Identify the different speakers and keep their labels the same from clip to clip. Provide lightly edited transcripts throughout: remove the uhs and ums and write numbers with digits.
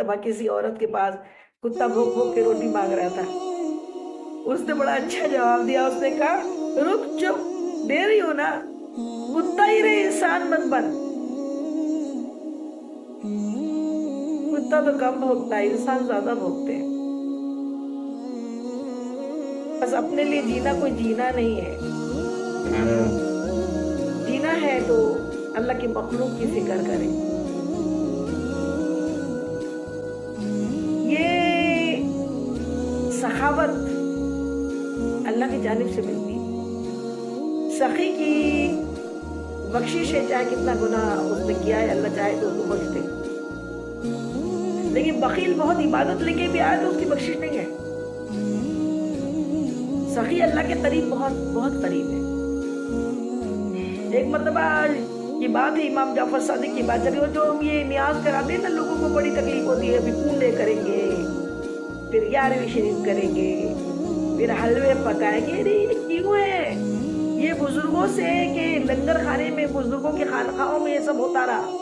Speaker 1: مرتبہ کسی عورت کے پاس کتا بھوک بھوک کے روٹی مانگ رہا تھا. اس نے بڑا اچھا جواب دیا. اس نے کہا رک چپ، دے رہی ہو نا، کتا ہی رہے، انسان مت بن. کتا تو کم بھوکتا ہے، انسان زیادہ بھوکتے ہیں. بس اپنے لیے جینا کوئی جینا نہیں ہے. جینا ہے تو اللہ کی مخلوق کی فکر کریں. یہ سخاوت اللہ کی جانب سے ملتی ہے. سخی کی بخشش ہے، چاہے کتنا گناہ اس نے کیا ہے اللہ چاہے تو اس کو بخش دے. لیکن بخیل بہت عبادت لے کے بھی آئے تو اس کی بخشش نہیں ہے. سخی اللہ کے قریب بہت بہت قریب ہے. ایک مرتبہ یہ بات ہے امام جعفر صادق کی بات چلی، جو ہم یہ نیاز کراتے ہیں نا لوگوں کو بڑی تکلیف ہوتی ہے. ابھی پونڈے کریں گے، پھر 11ویں شریف کریں گے، پھر حلوے پکائیں گے. یہ کیوں ہے؟ یہ بزرگوں سے کہ لنگر خانے میں بزرگوں کے خانقاہوں میں یہ سب ہوتا رہا.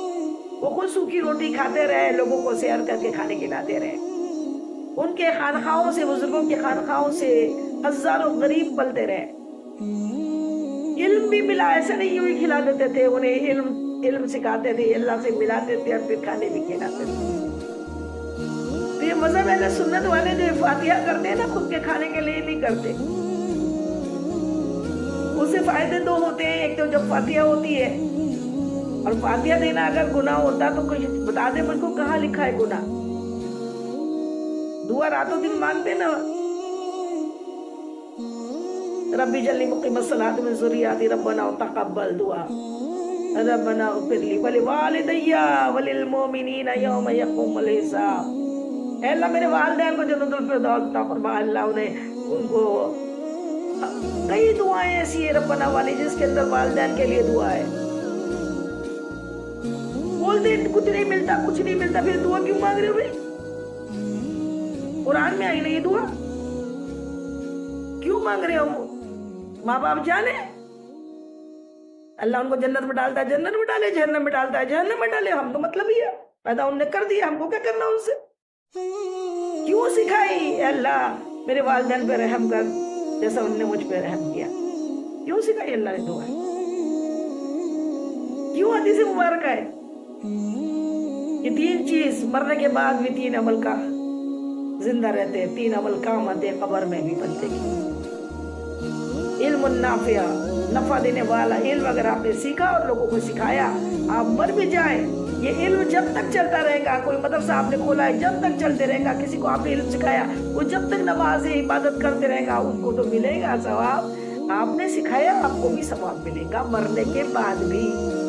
Speaker 1: وہ خود سوکھی روٹی کھاتے رہے، لوگوں کو سیر کر کے کھانے کھلاتے رہے. ان کے خانقاہوں سے، بزرگوں کے خانقاہوں سے ہزاروں غریب پلتے رہے. علم بھی ملا، ایسا نہیں یوں ہی کھلا دیتے تھے انہیں. علم سکھاتے تھے، اللہ سے ملاتے تھے اور پھر کھانے بھی کھلاتے تھے. تو یہ مذہب اہل سنت والے جو فاتحہ کرتے ہیں نا خود کے کھانے کے لیے نہیں کرتے. اس سے فائدے دو ہوتے ہیں. ایک تو جب فاتحہ ہوتی ہے، اور فاتحہ دینا اگر گناہ ہوتا تو کوئی بتا دے مجھ کو کہاں لکھا ہے گناہ. دعا راتوں دن مانگتے نا، ربی جلی مقیم الصلاۃ من ذریاتی ربنا تقبل دعا ربنا اغفر لی ولوالدی وللمؤمنین یوم یقوم الحساب. اے اللہ میرے والدین کو جنت الفردوس عطا فرما. اللہ انہیں ان کو کئی دعائیں ایسی ہیں ربنا والی جس کے اندر والدین کے لیے دعا ہے. بولتے کچھ نہیں ملتا، کچھ نہیں ملتا، پھر دعا کیوں مانگ رہے ہو بھائی؟ قرآن میں آئی نہیں دعا، کیوں مانگ رہے ہو؟ ماں باپ جانے اللہ ان کو جنت میں ڈالتا ہے جنت میں ڈالے، جہنم میں ڈالتا ہے جہنم میں ڈالے. ہم تو مطلب ہی ہے، پیدا انہوں نے کر دیا، ہم کو کیا کرنا ان سے؟ کیوں سکھائی؟ اے اللہ میرے والدین پہ رحم کر جیسا انہوں نے مجھ پہ رحم کیا. کیوں سکھائی اللہ نے دعا؟ کیوں حدیث مبارک ہے کہ 3 چیز مرنے کے بعد بھی 3 عمل کا زندہ رہتے، 3 عمل کام آتے قبر میں بھی بنتے کی. علم النافع، نفع دینے والا علم اگر آپ نے سیکھا اور لوگوں کو سکھایا، آپ مر بھی جائیں یہ علم جب تک چلتا رہے گا. کوئی مدرسہ آپ نے کھولا ہے جب تک چلتے رہے گا. کسی کو آپ نے علم سکھایا وہ جب تک نماز عبادت کرتے رہے گا ان کو تو ملے گا ثواب. آپ نے سکھایا آپ کو بھی ثواب ملے گا مرنے کے بعد بھی.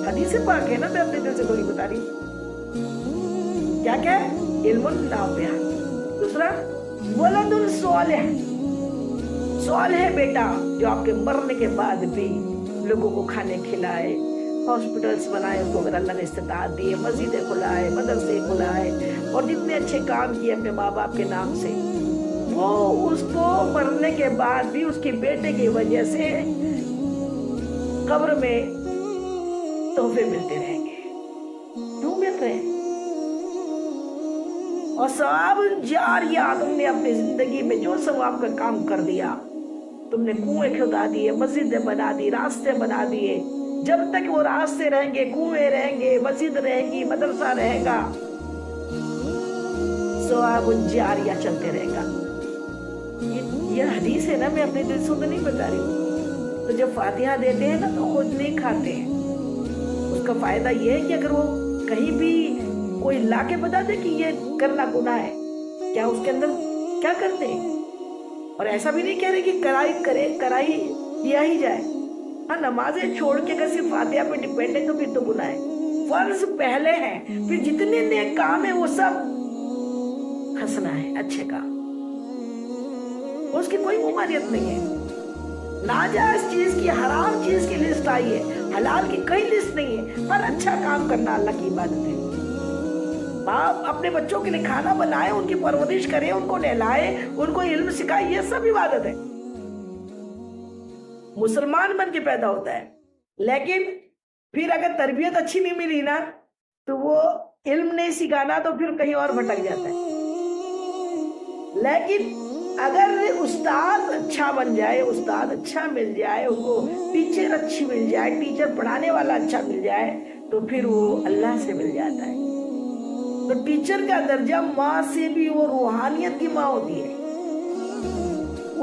Speaker 1: حدیث پاک ہے نا، میں اپنے دل سے تھوڑی بتا رہی ہوں. کیا کیا ہے؟ علم النافع. دوسرا ولد صالح، صالح بیٹا جو آپ کے مرنے کے بعد بھی لوگوں کو کھانے کھلائے، ہاسپٹلز بنائے اس کو اگر اللہ نے استطاعت دی ہے، مسجدیں کھلائے، مدرسے کھلائے، اور جتنے اچھے کام کیے اپنے ماں باپ کے نام سے، وہ اس کو مرنے کے بعد بھی اس کے بیٹے کی وجہ سے قبر میں تحفے ملتے رہیں گے. کیوں مل رہے ہیں؟ اور ثواب جاریہ، تم نے اپنی زندگی میں جو ثواب کا کام کر دیا، تم نے کنویں کھدا دیے، مسجدیں بنا دی، راستے بنا دیے، جب تک وہ راستے رہیں گے، کنویں رہیں گے، مسجد رہیں گی، مدرسہ رہے گا، ثواب جاریہ چلتے رہے گا. یہ حدیث ہے نا، میں اپنے دل سے تو نہیں بتا رہی ہوں. تو جب فاتحہ دیتے ہیں نا تو خود نہیں کھاتے ہیں. اس کا فائدہ یہ ہے کہ اگر وہ کہیں بھی کوئی لا کے بتا دے کہ یہ کرنا گناہ ہے، کیا اس کے اندر کیا کرتے ہیں؟ اور ایسا بھی نہیں کہہ رہے کہ کرائی دیا ہی جائے. ہاں نمازیں چھوڑ کے اگر صرف فاتحہ پہ ڈیپینڈ ہے تو پھر تو گناہ ہے. فرض پہلے ہیں، پھر جتنے نیک کام ہیں وہ سب حسنہ ہے، اچھے کام، اس کی کوئی ممانعت نہیں ہے. ناجائز چیز کی، حرام چیز کی لسٹ آئی ہے، حلال کی کئی لسٹ نہیں ہے. پر اچھا کام کرنا اللہ کی عبادت ہے. باپ اپنے بچوں کے لیے کھانا بنائے، ان کی پرورش کرے، ان کو نہلائے، ان کو علم سکھائے، یہ سب عبادت ہے. مسلمان بن کے پیدا ہوتا ہے، لیکن پھر اگر تربیت اچھی نہیں ملی نا تو وہ علم نہیں سکھانا تو پھر کہیں اور بھٹک جاتا ہے. لیکن اگر استاد اچھا بن جائے, استاد اچھا مل جائے, ان کو ٹیچر اچھی مل جائے, ٹیچر پڑھانے والا اچھا مل جائے, تو پھر وہ اللہ سے مل جاتا ہے. تو ٹیچر کا درجہ ماں سے بھی, وہ روحانیت کی ماں ہوتی ہے,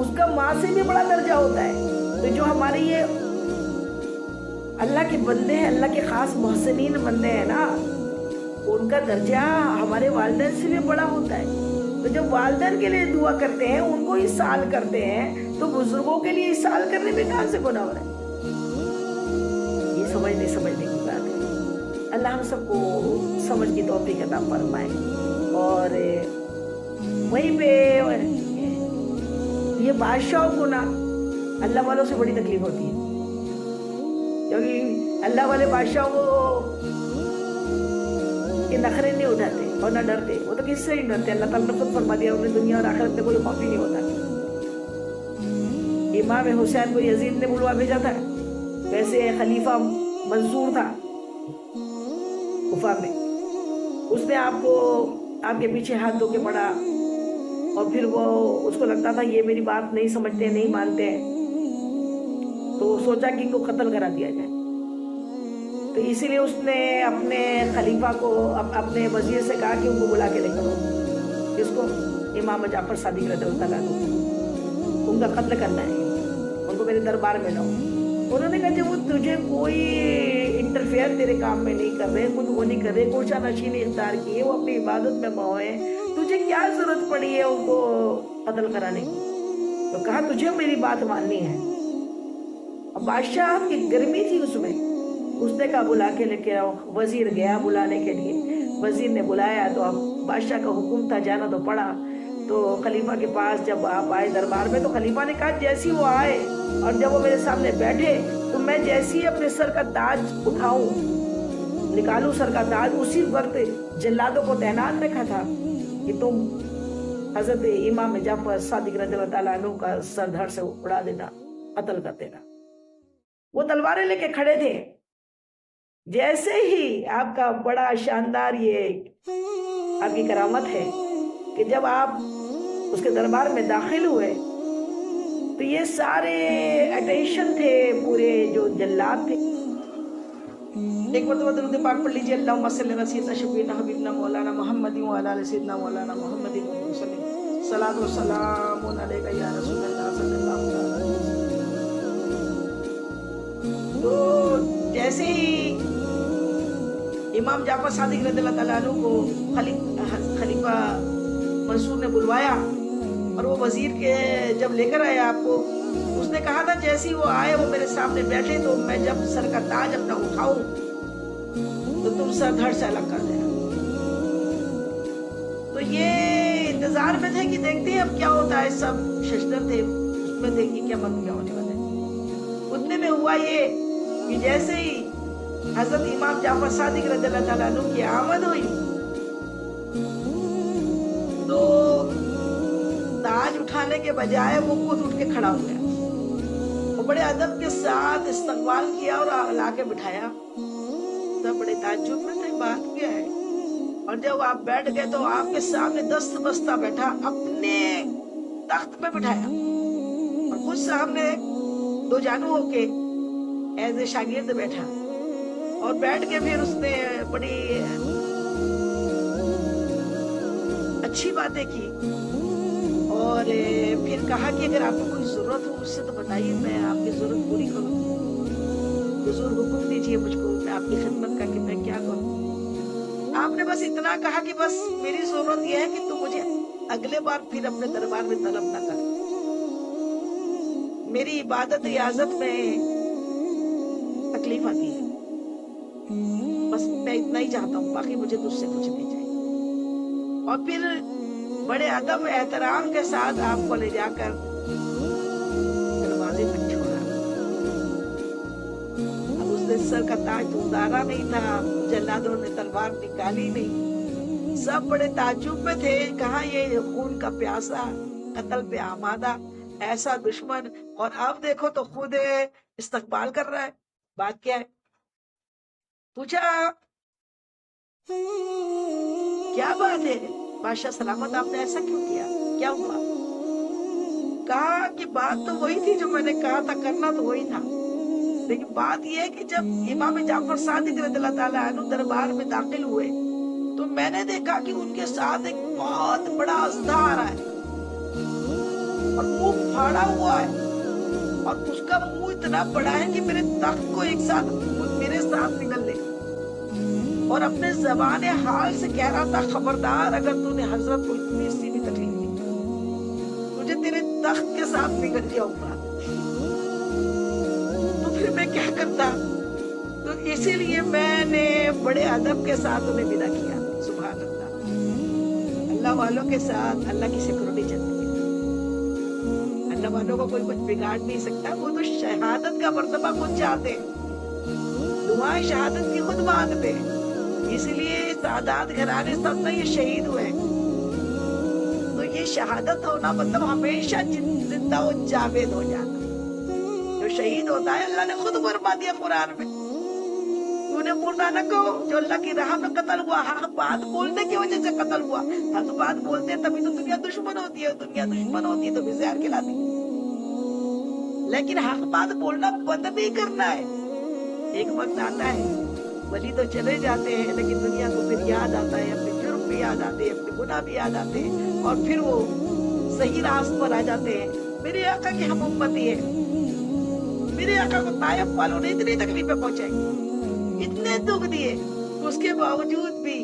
Speaker 1: اس کا ماں سے بھی بڑا درجہ ہوتا ہے. تو جو ہمارے یہ اللہ کے بندے ہیں, اللہ کے خاص محسنین بندے ہیں نا, ان کا درجہ ہمارے والدین سے بھی بڑا ہوتا ہے. تو جب والدین کے لیے دعا کرتے ہیں, ان کو اِسال کرتے ہیں, تو بزرگوں کے لیے اِسال کرنے میں کہاں سے گناہ ہو رہا ہے؟ یہ سمجھنے کی بات ہے. اللہ ہم سب کو سمجھ کی توفیق عطا فرمائے. اور وہیں پہ یہ بادشاہوں کو نا اللہ والوں سے بڑی تکلیف ہوتی ہے, کیونکہ اللہ والے بادشاہوں کو یہ نخرے نہیں اٹھاتے اور نہ ڈرتے. وہ تو کس سے نہیں ڈرتے, اللہ تعالیٰ نے خود فرما دیا انہیں دنیا اور آخرت میں کوئی خوف ہی نہیں ہوتا. امام حسین کو یزید نے بلوا بھیجا تھا, ویسے خلیفہ منصور تھا کوفہ میں, اس نے آپ کے پیچھے ہاتھ دھو کے پڑا, اور پھر وہ اس کو لگتا تھا یہ میری بات نہیں سمجھتے, نہیں مانتے, تو سوچا کہ ان کو قتل کرا دیا جائے. تو اسی لیے اس نے اپنے خلیفہ کو, اپنے وزیر سے کہا کہ ان کو بلا کے لے کرو, جس کو امام جعفر صادق رضی اللہ تعالیٰ عنہ, ان کا قتل کرنا ہے, ان کو میرے دربار میں لاؤ. انہوں نے کہا کہ وہ تجھے کوئی انٹرفیئر تیرے کام میں نہیں کر رہے, خود وہ نہیں کر رہے, کوشا نشینی اختیار کیے, وہ اپنی عبادت میں موئے, تجھے کیا ضرورت پڑی ہے ان کو قتل کرانے کی؟ تو کہا تجھے میری بات ماننی ہے. اب بادشاہ کی گرمی تھی اس میں, اس نے کہا بلا کے لے کے آؤ. وزیر گیا بلانے کے لیے, وزیر نے بلایا تو اب بادشاہ کا حکم تھا, جانا تو پڑا. تو خلیفہ کے پاس جب آپ آئے دربار میں, تو خلیفہ نے کہا جیسی وہ آئے اور جب وہ میرے سامنے بیٹھے, تو میں جیسی اپنے سر کا تاج اٹھاؤں, نکالوں سر کا تاج, اسی وقت جلادوں کو تعینات رکھا تھا کہ تم حضرت امام جعفر صادق رضی اللہ تعالیٰ عنہ کا سر دھڑ سے اڑا دینا, قتل کر دینا. وہ تلواریں لے کے کھڑے تھے. جیسے ہی آپ کا بڑا شاندار یہ آپ کی کرامت ہے کہ جب آپ اس کے دربار میں داخل ہوئے, تو یہ سارے اٹینشن تھے, پورے جو جلاد تھے. ایک مرتبہ درود پاک پڑھ لیجیے, اللہم صلی علی سیدنا شفیعنا حبیبنا مولانا محمد وعلی آل سیدنا مولانا محمد وسلم, صلاۃ و سلام علیک یا رسول اللہ صلی اللہ علیہ وسلم. تو جیسے ہی امام جعفر صادق رضی اللہ تعالیٰ عنہ کو خلیفہ منصور نے بلوایا, اور وہ وزیر کے جب لے کر آیا آپ کو, اس نے کہا تھا جیسی وہ آئے, وہ میرے سامنے بیٹھے, تو میں جب سر کا تاج اپنا اٹھاؤں تو تم سر دھڑ سے الگ کر دینا. تو یہ انتظار میں تھے کہ دیکھتے ہیں اب کیا ہوتا ہے. سب ششدر تھے, اس میں تھے کہ کیا ہونے والا ہے. اتنے میں ہوا یہ کہ جیسے ہی حضرت امام جعفر صادق رضی اللہ تعالیٰ عنہ کی آمد ہوئی, تو تاج اٹھانے کے بجائے وہ خود اٹھ کے کھڑا ہو گیا, اور بڑے ادب کے ساتھ استقبال کیا اور لا کے بٹھایا. سب بڑے تعجب میں تھے, بات کیا ہے. اور جب آپ بیٹھ گئے تو آپ کے سامنے دست بستہ بیٹھا, اپنے تخت پہ بٹھایا, اور خود سامنے دو جانو ہو کے ایز اے شاگرد بیٹھا, اور بیٹھ کے پھر اس نے بڑی اچھی باتیں کی, اور پھر کہا کہ اگر آپ کو کوئی ضرورت ہو مجھ سے تو بتائیے, میں آپ کی ضرورت پوری کروں. حضور حکم دیجیے مجھ کو, میں آپ کی خدمت کا کہ میں کیا کروں. آپ نے بس اتنا کہا کہ بس میری ضرورت یہ ہے کہ تم مجھے اگلے بار پھر اپنے دربار میں طلب نہ کر, میری عبادت ریاضت میں تکلیف آتی ہے, بس میں اتنا ہی چاہتا ہوں, باقی مجھے تجھ سے کچھ نہیں چاہیے. اور پھر بڑے ادب احترام کے ساتھ آپ کو لے جا کر دروازے پر چھوڑا. اب اس نے سر کا تاج تو اتارا نہیں تھا, جلادوں نے تلوار نکالی نہیں, سب بڑے تعجب میں تھے, کہاں یہ خون کا پیاسا, قتل پہ آمادہ ایسا دشمن, اور اب دیکھو تو خود استقبال کر رہا ہے. بات کیا ہے؟ پوچھا کیا بات ہے بادشاہ سلامت، آپ نے ایسا کیوں کیا؟ کیا ہوا؟ کہا کہ بات تو وہی تھی جو میں نے کہا تھا، کرنا تو وہی تھا، لیکن بات یہ ہے کہ جب امام جعفر صادق رضی اللہ تعالیٰ عنہ دربار میں داخل ہوئے تو میں نے دیکھا کہ ان کے ساتھ ایک بہت بڑا اژدھا آ رہا ہے اور منہ پھاڑا ہوا ہے، اور اس کا منہ اتنا بڑا ہے کہ میرے تخت کو ایک ساتھ میرے ساتھ نکل لے، اور اپنے زبان حال سے کہہ رہا تھا خبردار اگر تو نے حضرت کو اتنی سی بھی تکلیف دی تجھے تیرے تخت کے ساتھ نکل جاؤں گا، تو پھر میں کیا کرتا؟ تو اسی لیے میں نے بڑے ادب کے ساتھ انہیں ودا کیا۔ سبحان اللہ، اللہ والوں کے ساتھ اللہ کی سیکورٹی چلتی ہے، اللہ والوں کو کوئی کچھ بگاڑ نہیں سکتا، وہ تو شہادت کا مرتبہ خود چاہتے ہیں، دعائیں شہادت کی خود مانگتے ہیں، اس لیے سعادت گھرانے سب میں یہ شہید ہوئے، تو یہ شہادت ہونا مطلب ہمیشہ زندہ و جاوید ہو جانا۔ جو شہید ہوتا ہے اللہ نے خود فرما دیا قرآن میں، انہیں مردہ نہ کہو جو اللہ کی راہ میں قتل ہوا، حق بات بولنے کی وجہ سے قتل ہوا، حق بات بولتے ہیں تبھی تو دنیا دشمن ہوتی ہے، دنیا دشمن ہوتی ہے تو بھی زہر کھلاتی ہے، لیکن حق بات بولنا بند نہیں کرنا ہے۔ ایک وقت آتا ہے ولی تو چلے جاتے ہیں لیکن دنیا کو پھر یاد آتا ہے، اپنے جرم بھی یاد آتے ہیں، اپنے گناہ بھی یاد آتے ہیں، اور پھر وہ صحیح راست پر آ جاتے ہیں۔ میرے آقا کی ہم امتی ہے، میرے آقا کو طائف والوں نے اتنی تکلیفیں پہنچائی، اتنے دکھ دیے، اس کے باوجود بھی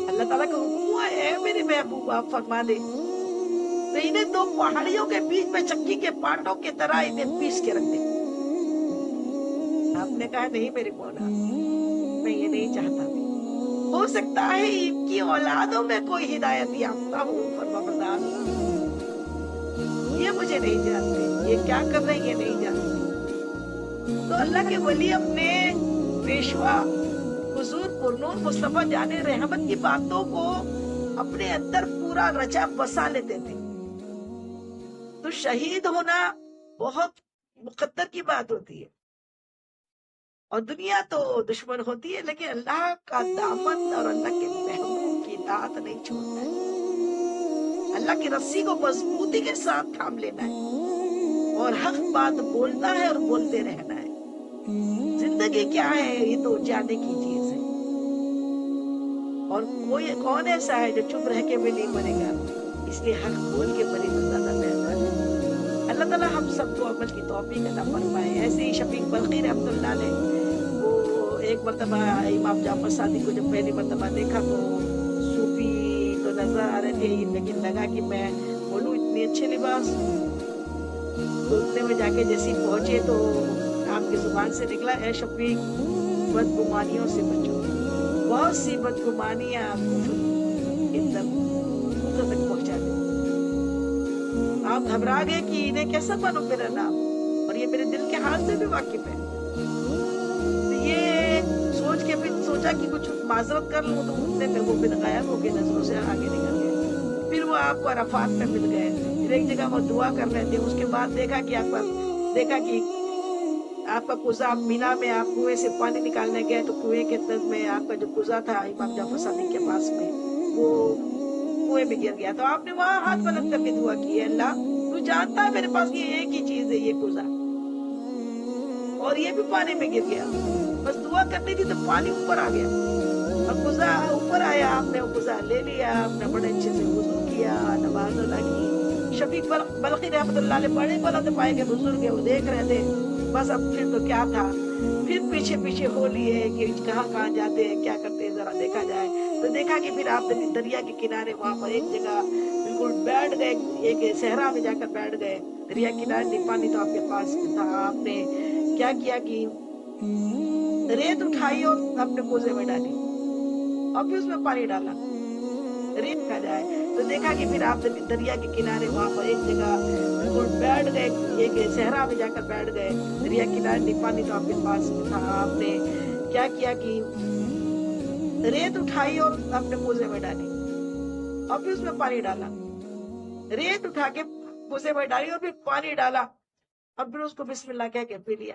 Speaker 1: اللہ تعالیٰ کا حکم ہوا ہے میرے محبوب آپ فرما دے، تو انہیں دو پہاڑیوں کے بیچ میں چکی کے پانڈوں کی طرح انہیں پیس کے رکھ دے۔ آپ نے کہا نہیں میرے مولا، میں یہ نہیں چاہتا، ہو سکتا ہے ان کی اولادوں میں کوئی ہدایت یافتہ ہو، فرما بردار، یہ مجھے نہیں جانتے، یہ کیا کر رہے ہیں یہ نہیں جانتے۔ تو اللہ کے ولی اپنے پیشوا حضور پرنور مصطفیٰ جان رحمت کی باتوں کو اپنے اندر پورا رچا بسا لیتے تھے۔ تو شہید ہونا بہت مقدر کی بات ہوتی ہے، اور دنیا تو دشمن ہوتی ہے لیکن اللہ کا دامن اور اللہ کے محبوب کی اطاعت نہیں چھوڑنا ہے، اللہ کی رسی کو مضبوطی کے ساتھ تھام لینا ہے، اور حق بات بولنا ہے اور بولتے رہنا ہے۔ زندگی کیا ہے یہ تو جانے کی چیز ہے، اور کوئی کون ایسا ہے جو چپ رہ کے بھی نہیں مرے گا، اس لیے حق بول کے مری تو زیادہ بہتر ہے۔ اللہ تعالیٰ ہم سب کو عمل کی توفیق عطا فرمائے۔ ایسے ہی شفیق بلخی رحمۃ اللہ علیہ، وہ ایک مرتبہ امام جعفر صادق کو جب پہلی مرتبہ دیکھا تو صوفی تو نظر آ رہے تھے، لیکن لگا کہ میں بولوں اتنے اچھے لباس، تو اتنے میں جا کے جیسے پہنچے تو آپ کی زبان سے نکلا اے شفیق بدگمانیوں سے بچو، بہت سی بدگمانیاں کفر تک پہنچا دیں۔ آپ گھبرا گئے کہ انہیں کیسا بنو میرا نام، اور یہ میرے دل کے حال سے بھی واقف ہے، تو یہ سوچ کے پھر سوچا کہ کچھ معذرت کر لوں، تو اتنے میں وہ پھر غائب ہو کے نظروں سے آگے نکل گئے۔ پھر وہ آپ کو عرفات میں مل گئے، پھر ایک جگہ وہ دعا کر رہے تھے، اس کے بعد دیکھا کہ آپ کا کوزہ مینا میں آپ کنویں سے پانی نکالنے گئے تو کنویں کے تل میں آپ کا جو کوزہ تھا امام جعفر صادق کے پاس میں وہ کنویں میں گر گیا، تو آپ نے وہاں ہاتھ بلند کر کے دعا کی ہے اللہ تو جانتا ہے میرے پاس یہ ایک ہی چیز ہے یہ کوزہ، اور یہ بھی پانی میں گر گیا، بس دعا کرنی تھی تو پانی اوپر آ گیا، اور کوزہ اوپر آیا، آپ نے وہ کوزہ لے لیا، آپ نے بڑے اچھے سے وضو کیا، نماز ادا کی۔ شفیق بلخی رحمۃ اللہ علیہ بڑے بلند پائے کے بزرگ ہے، وہ دیکھ رہے تھے، بس اب پھر تو کیا تھا، پھر پیچھے پیچھے ہو لیے کہ کہاں جاتے ہیں کیا کرتے ہیں ذرا دیکھا جائے، تو دیکھا کہ پھر آپ دریا کے کنارے وہاں پر ایک جگہ بالکل بیٹھ گئے، ایک صحرا میں جا کر بیٹھ گئے، دریا کنارے نہیں، پانی تو آپ کے پاس تھا، آپ نے کیا کیا کہ ریت اٹھائی اور اپنے کوزے میں ڈالی اور پھر اس میں پانی ڈالا، ریت کھا جائے، تو دیکھا کہ پھر آپ دریا کے کنارے وہاں پر ایک جگہ بالکل بیٹھ گئے، ایک صحرا میں جا کر بیٹھ گئے، دریا کنارے نہیں، پانی تو آپ کے پاس تھا، آپ نے کیا کیا کہ ریت اٹھائی اور اپنے کوزے میں ڈالی اور پھر اس میں پانی ڈالا، ریت اٹھا کے کوزے میں ڈالی اور پھر پانی ڈالا اور پھر اس کو بسم اللہ کہہ کے پی لیا۔